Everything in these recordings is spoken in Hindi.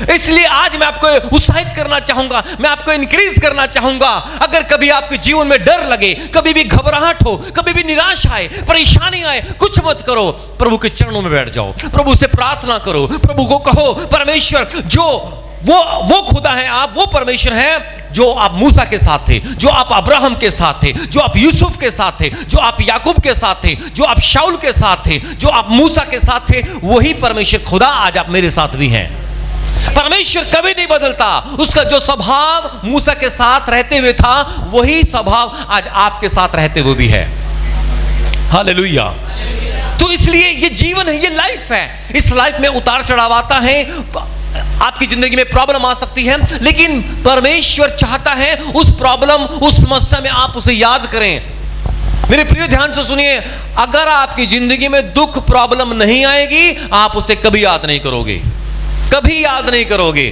इसलिए आज मैं आपको उत्साहित करना चाहूंगा, मैं आपको इंक्रीज करना चाहूंगा। अगर कभी आपके जीवन में डर लगे, कभी भी घबराहट हो, कभी भी निराश आए, परेशानी आए, कुछ मत करो, प्रभु के चरणों में बैठ जाओ, प्रभु से प्रार्थना करो, प्रभु को कहो परमेश्वर जो वो खुदा है, आप वो परमेश्वर हैं जो आप मूसा के साथ थे, जो आप अब्राहम के साथ थे, जो आप यूसुफ के साथ थे, जो आप याकूब के साथ थे, जो आप शाऊल के साथ थे, जो आप मूसा के साथ थे, वही परमेश्वर खुदा आज आप मेरे साथ भी हैं। परमेश्वर कभी नहीं बदलता, उसका जो स्वभाव मूसा के साथ रहते हुए था वही स्वभाव आज आपके साथ रहते हुए भी है। हालेलुया। तो इसलिए ये जीवन है, ये लाइफ है, इस लाइफ में उतार चढ़ाव आता है, आपकी जिंदगी में प्रॉब्लम आ सकती है, लेकिन परमेश्वर चाहता है उस प्रॉब्लम, उस समस्या में आप उसे याद करें। मेरे प्रिय ध्यान से सुनिए, अगर आपकी जिंदगी में दुख प्रॉब्लम नहीं आएगी, आप उसे कभी याद नहीं करोगे, कभी याद नहीं करोगे।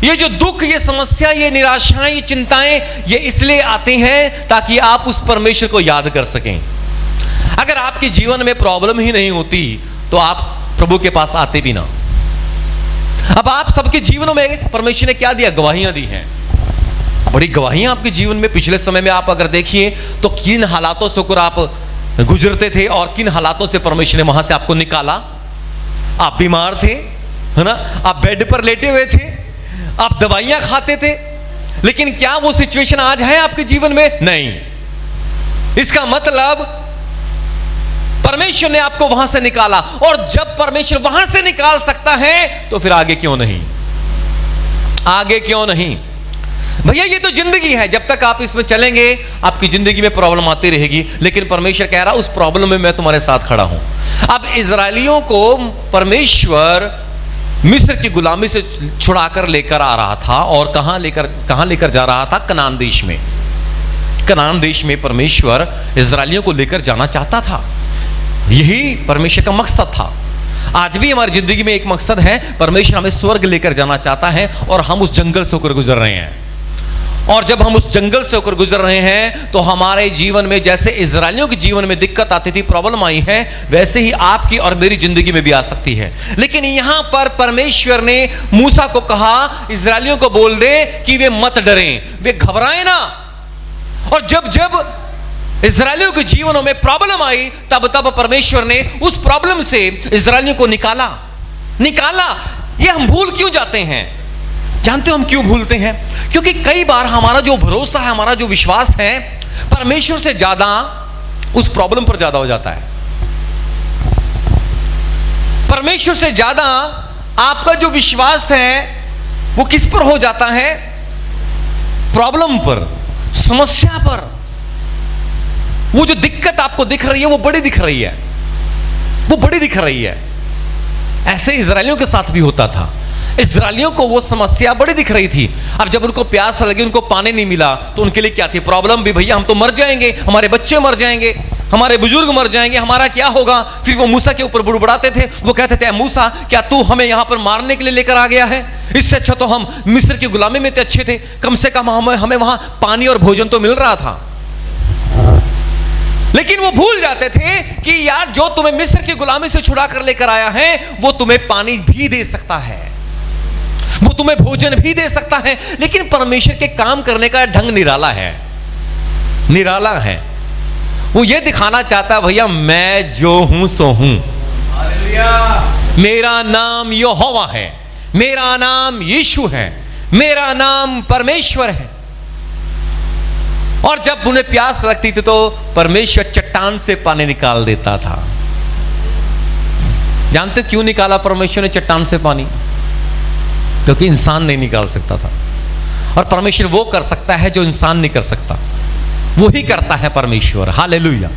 ये जो दुख, ये समस्या, ये निराशाएं, ये चिंताएं, ये इसलिए आती हैं ताकि आप उस परमेश्वर को याद कर सकें। अगर आपके जीवन में प्रॉब्लम ही नहीं होती तो आप प्रभु के पास आते भी ना। अब आप सबके जीवनों में परमेश्वर ने क्या दिया? गवाहियां दी हैं, बड़ी गवाहियां आपके जीवन में। पिछले समय में आप अगर देखिए तो किन हालातों से होकर आप गुजरते थे और किन हालातों से परमेश्वर ने वहां से आपको निकाला। आप बीमार थे, है ना, आप बेड पर लेटे हुए थे, आप दवाइयां खाते थे, लेकिन क्या वो सिचुएशन आज है आपके जीवन में? नहीं। इसका मतलब परमेश्वर ने आपको वहां से निकाला, और जब परमेश्वर वहां से निकाल सकता है तो फिर आगे क्यों नहीं, आगे क्यों नहीं? भैया ये तो जिंदगी है, जब तक आप इसमें चलेंगे आपकी जिंदगी में प्रॉब्लम आती रहेगी, लेकिन परमेश्वर कह रहा उस प्रॉब्लम में मैं तुम्हारे साथ खड़ा हूं। अब इजराइलियों को परमेश्वर मिस्र की गुलामी से छुड़ाकर लेकर आ रहा था, और कहां लेकर जा रहा था? कनान देश में। कनान देश में परमेश्वर इजराइलियों को लेकर जाना चाहता था, यही परमेश्वर का मकसद था। आज भी हमारी जिंदगी में एक मकसद है, परमेश्वर हमें स्वर्ग लेकर जाना चाहता है, और हम उस जंगल से होकर गुजर रहे हैं। और जब हम उस जंगल से होकर गुजर रहे हैं तो हमारे जीवन में जैसे इजराइलियों के जीवन में दिक्कत आती थी, प्रॉब्लम आई है, वैसे ही आपकी और मेरी जिंदगी में भी आ सकती है। लेकिन यहां पर परमेश्वर ने मूसा को कहा, इजराइलियों को बोल दे कि वे मत डरें, वे घबराएं ना। और जब जब इजराइलियों के जीवनों में प्रॉब्लम आई, तब तब परमेश्वर ने उस प्रॉब्लम से इजराइलियों को निकाला। ये हम भूल क्यों जाते हैं? जानते हो हम क्यों भूलते हैं? क्योंकि कई बार हमारा जो भरोसा है, हमारा जो विश्वास है, परमेश्वर से ज्यादा उस प्रॉब्लम पर ज्यादा हो जाता है। परमेश्वर से ज्यादा आपका जो विश्वास है वो किस पर हो जाता है? प्रॉब्लम पर, समस्या पर। वो जो दिक्कत आपको दिख रही है वो बड़ी दिख रही है, वो बड़ी दिख रही है। ऐसे इजराइलियों के साथ भी होता था। इजराइलियों को वो समस्या बड़ी दिख रही थी। अब जब उनको प्यास लगी, उनको पानी नहीं मिला, तो उनके लिए क्या थी? प्रॉब्लम भी, भैया हम तो मर जाएंगे, हमारे बच्चे मर जाएंगे, हमारे बुजुर्ग मर जाएंगे, हमारा क्या होगा? फिर वो मूसा के ऊपर बुड़बुड़ाते थे। वो कहते थे, मूसा क्या तू हमें यहां पर मारने के लिए लेकर आ गया है? इससे अच्छा तो हम मिस्र की गुलामी में अच्छे थे, कम से कम हमें वहां पानी और भोजन तो मिल रहा था। लेकिन वो भूल जाते थे कि यार जो तुम्हें मिस्र की गुलामी से छुड़ा कर लेकर आया है, वो तुम्हें पानी भी दे सकता है, वो तुम्हें भोजन भी दे सकता है। लेकिन परमेश्वर के काम करने का ढंग निराला है, निराला है। वो ये दिखाना चाहता है, भैया मैं जो हूं सो हूं, मेरा नाम यहोवा है, मेरा नाम यीशु है, मेरा नाम परमेश्वर है। और जब उन्हें प्यास लगती थी तो परमेश्वर चट्टान से पानी निकाल देता था। जानते क्यों निकाला परमेश्वर ने चट्टान से पानी? क्योंकि इंसान नहीं निकाल सकता था, और परमेश्वर वो कर सकता है जो इंसान नहीं कर सकता, वो ही करता है परमेश्वर। हालेलुया।